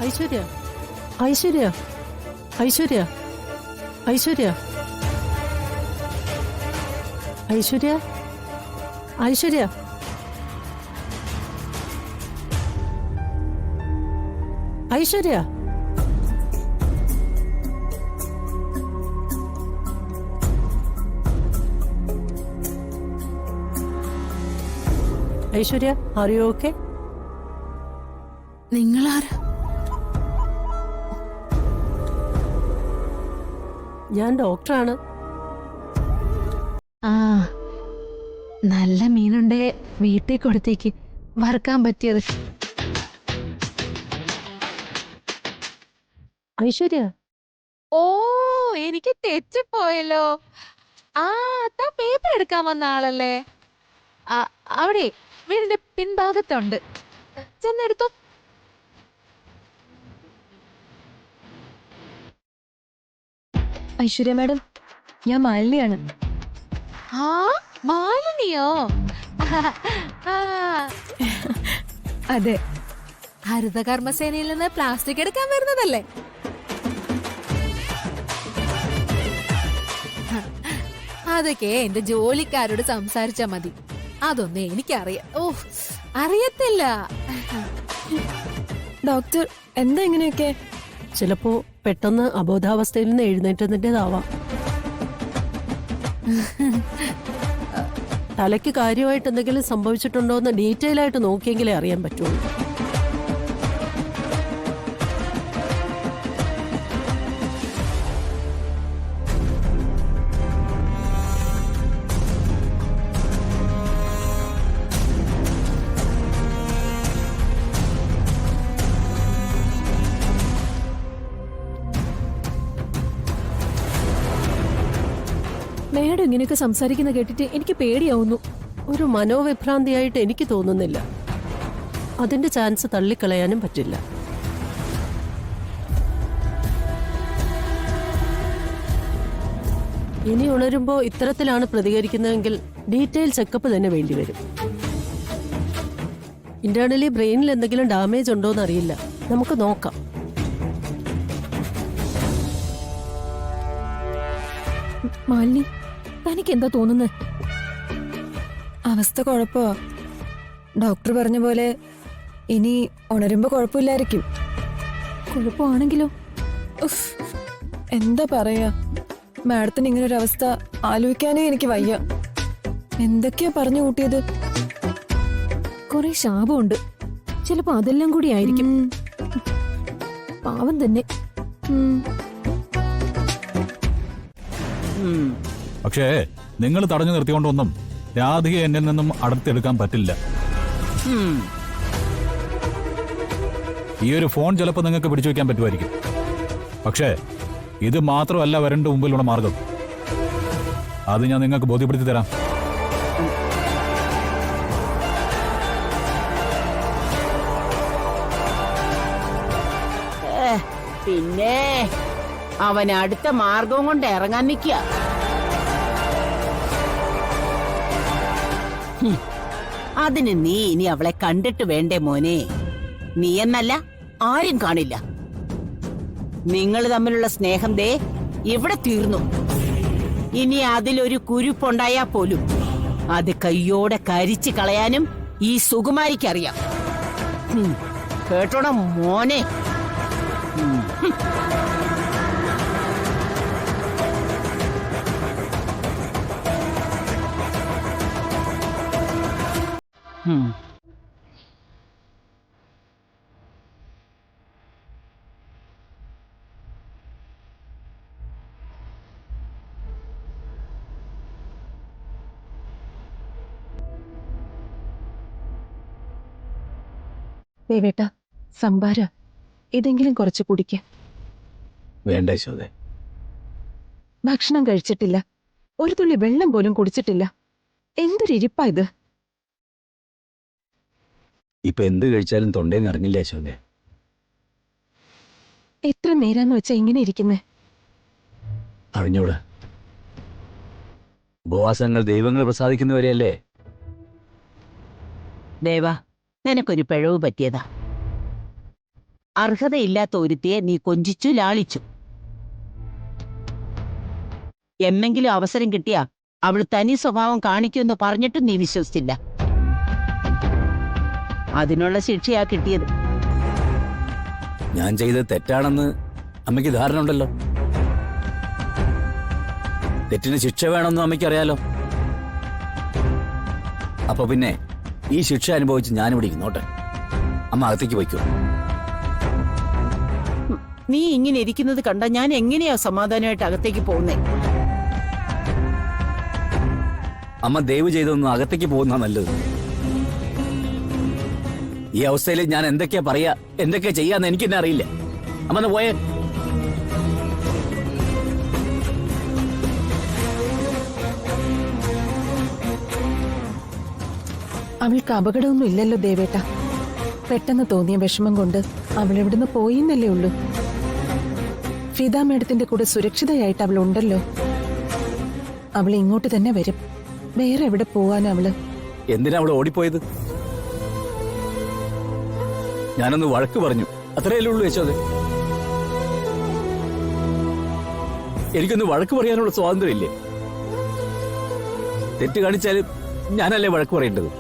Aishwarya Aishwarya Aishwarya Aishwarya Aishwarya Aishwarya Aishwarya Aishwarya are you okay? നിങ്ങളാരാ? ഞാൻ ഡോക്ടറാണ്. ആ, നല്ല മീനുണ്ടേ വീട്ടിൽ കൊടുത്തേക്ക്, വറുക്കാൻ പറ്റിയത്. ഐശ്വര്യ ഓ, എനിക്ക് തെറ്റിപ്പോയല്ലോ. ആ, താ പേപ്പർ എടുക്കാൻ വന്ന ആളല്ലേ? അവിടെ വീടിന്റെ പിൻഭാഗത്തുണ്ട്, ചെന്നെടുത്തോ. ഐശ്വര്യ മാഡം, ഞാൻ മാലിനിയാണ്. ആ, മാലിനിയോ? ആ, അതെ, ഹരിതകർമ്മസേനയിൽ നിന്ന് പ്ലാസ്റ്റിക് എടുക്കാൻ വരുന്നതല്ലേ? അതൊക്കെ എന്റെ ജോലിക്കാരോട് സംസാരിച്ചാ മതി. അതൊന്നും എനിക്കറിയാം. ഓ, അറിയത്തില്ല. ഡോക്ടർ എന്താ ഇങ്ങനെയൊക്കെ? ചിലപ്പോ പെട്ടെന്ന് അബോധാവസ്ഥയിൽ നിന്ന് എഴുന്നേറ്റതിൻ്റെതാവാം. തലയ്ക്ക് കാര്യമായിട്ട് എന്തെങ്കിലും സംഭവിച്ചിട്ടുണ്ടോ എന്ന് ഡീറ്റെയിൽ ആയിട്ട് നോക്കിയെങ്കിലേ അറിയാൻ പറ്റുള്ളൂ. മാഡം ഇങ്ങനെയൊക്കെ സംസാരിക്കുന്ന കേട്ടിട്ട് എനിക്ക് പേടിയാവുന്നു. ഒരു മനോവിഭ്രാന്തിയായിട്ട് എനിക്ക് തോന്നുന്നില്ല. അതിന്റെ ചാൻസ് തള്ളിക്കളയാനും പറ്റില്ല. ഇനി ഉണരുമ്പോ ഇത്തരത്തിലാണ് പ്രതികരിക്കുന്നതെങ്കിൽ ഡീറ്റെയിൽ ചെക്കപ്പ് തന്നെ വേണ്ടിവരും. ഇന്റേണലി ബ്രെയിനിൽ എന്തെങ്കിലും ഡാമേജ് ഉണ്ടോന്ന് അറിയില്ല. നമുക്ക് നോക്കാം. മാലിനി, തനിക്ക് എന്താ തോന്നുന്നത്? അവസ്ഥ കുഴപ്പമാ. ഡോക്ടർ പറഞ്ഞ പോലെ ഇനി ഉണരുമ്പോ കുഴപ്പമില്ലായിരിക്കും. കുഴപ്പമാണെങ്കിലോ? ഉഫ്, എന്താ പറയാ, മാഡത്തിന് ഇങ്ങനെ ഒരു അവസ്ഥ ആലോചിക്കാനേ എനിക്ക് വയ്യ. എന്തൊക്കെയാ പറഞ്ഞു കൂട്ടിയത്? കുറെ ശാപമുണ്ട്. ചിലപ്പോ അതെല്ലാം കൂടി ആയിരിക്കും. പാവം തന്നെ. പക്ഷേ നിങ്ങൾ തടഞ്ഞു നിർത്തിക്കൊണ്ടൊന്നും രാധിക എന്നിൽ നിന്നും അടുത്തെടുക്കാൻ പറ്റില്ല. ഈ ഒരു ഫോൺ ചിലപ്പോൾ നിങ്ങൾക്ക് പിടിച്ചു വയ്ക്കാൻ പറ്റുമായിരിക്കും. പക്ഷേ ഇത് മാത്രമല്ല വരണ്ട മുമ്പിലുള്ള മാർഗം. അത് ഞാൻ നിങ്ങൾക്ക് ബോധ്യപ്പെടുത്തി തരാം. പിന്നെ അവൻ അടുത്ത മാർഗവും കൊണ്ട് ഇറങ്ങാൻ നിൽക്കുക. അതിന് നീ ഇനി അവളെ കണ്ടിട്ട് വേണ്ടേ മോനെ? നീ എന്നല്ല, ആരും കാണില്ല. നിങ്ങൾ തമ്മിലുള്ള സ്നേഹം ദേ ഇവിടെ തീർന്നു. ഇനി അതിലൊരു കുരുപ്പുണ്ടായാ പോലും അത് കയ്യോടെ കരിച്ചു കളയാനും ഈ സുകുമാരിക്കറിയാം. കേട്ടോടാ മോനെ. ദേവേട്ട, സംഭാര ഇതെങ്കിലും കുറച്ച് കുടിക്ക. വേണ്ട യശോദേ. ഭക്ഷണം കഴിച്ചിട്ടില്ല, ഒരു തുള്ളി വെള്ളം പോലും കുടിച്ചിട്ടില്ല. എന്തൊരു ഇരിപ്പാ ഇത്. ഇപ്പൊ എന്ത് കഴിച്ചാലും തൊണ്ടേന്ന് ഇറങ്ങില്ല യശോദേ. എത്ര നേരാന്ന് വെച്ചാ ഇങ്ങനെ ഇരിക്കുന്നേ? അറിഞ്ഞൂടാ. ഉപവാസങ്ങൾ ദൈവങ്ങൾ പ്രസാദിക്കുന്നവരെയല്ലേ. ദേവാ, നിനക്കൊരു പിഴവ് പറ്റിയതാ. അർഹതയില്ലാത്ത ഒരുത്തിയെ നീ കൊഞ്ചിച്ചു ലാളിച്ചു. എന്നെങ്കിലും അവസരം കിട്ടിയാ അവൾ തനി സ്വഭാവം കാണിക്കുമെന്ന് പറഞ്ഞിട്ടും നീ വിശ്വസിച്ചില്ല. അതിനുള്ള ശിക്ഷയാ കിട്ടിയത്. ഞാൻ ചെയ്തത് തെറ്റാണെന്ന് അമ്മയ്ക്ക് ധാരണ ഉണ്ടല്ലോ. തെറ്റിന് ശിക്ഷ വേണമെന്നും അമ്മയ്ക്ക് അറിയാലോ. അപ്പൊ പിന്നെ ഈ ശിക്ഷ അനുഭവിച്ച് ഞാനിവിടെ ഇരുന്നോട്ടെ. അമ്മ അകത്തേക്ക് പോയിക്കോ. നീ ഇങ്ങനെ ഇരിക്കുന്നത് കണ്ട ഞാൻ എങ്ങനെയാ സമാധാനമായിട്ട് അകത്തേക്ക് പോകുന്നേ? അമ്മ ദയവ് ചെയ്തൊന്ന് അകത്തേക്ക് പോകുന്ന നല്ലത്. ഈ അവസ്ഥയിൽ ഞാൻ എന്തൊക്കെയാ പറയാ, എന്തൊക്കെയാ ചെയ്യാന്ന് എനിക്ക് തന്നെ അറിയില്ല. അമ്മ പോയേ. അവൾക്ക് അപകടമൊന്നും ഇല്ലല്ലോ ദേവേട്ട. പെട്ടെന്ന് തോന്നിയ വിഷമം കൊണ്ട് അവൾ ഇവിടുന്ന് പോയിന്നല്ലേ ഉള്ളൂ. ഫിദ മേഡത്തിന്റെ കൂടെ സുരക്ഷിതയായിട്ട് അവൾ ഉണ്ടല്ലോ. അവൾ ഇങ്ങോട്ട് തന്നെ വരും. വേറെ എവിടെ പോവാൻ അവള്? എന്തിനാ അവള് ഓടിപ്പോയത്? ഞാനൊന്ന് വഴക്ക് പറഞ്ഞു, അത്രയല്ലേ ഉള്ളൂ യശോദേ. എനിക്കൊന്ന് വഴക്ക് പറയാനുള്ള സ്വാതന്ത്ര്യം ഇല്ലേ? തെറ്റ് കാണിച്ചാലും ഞാനല്ലേ വഴക്ക് പറയേണ്ടത്?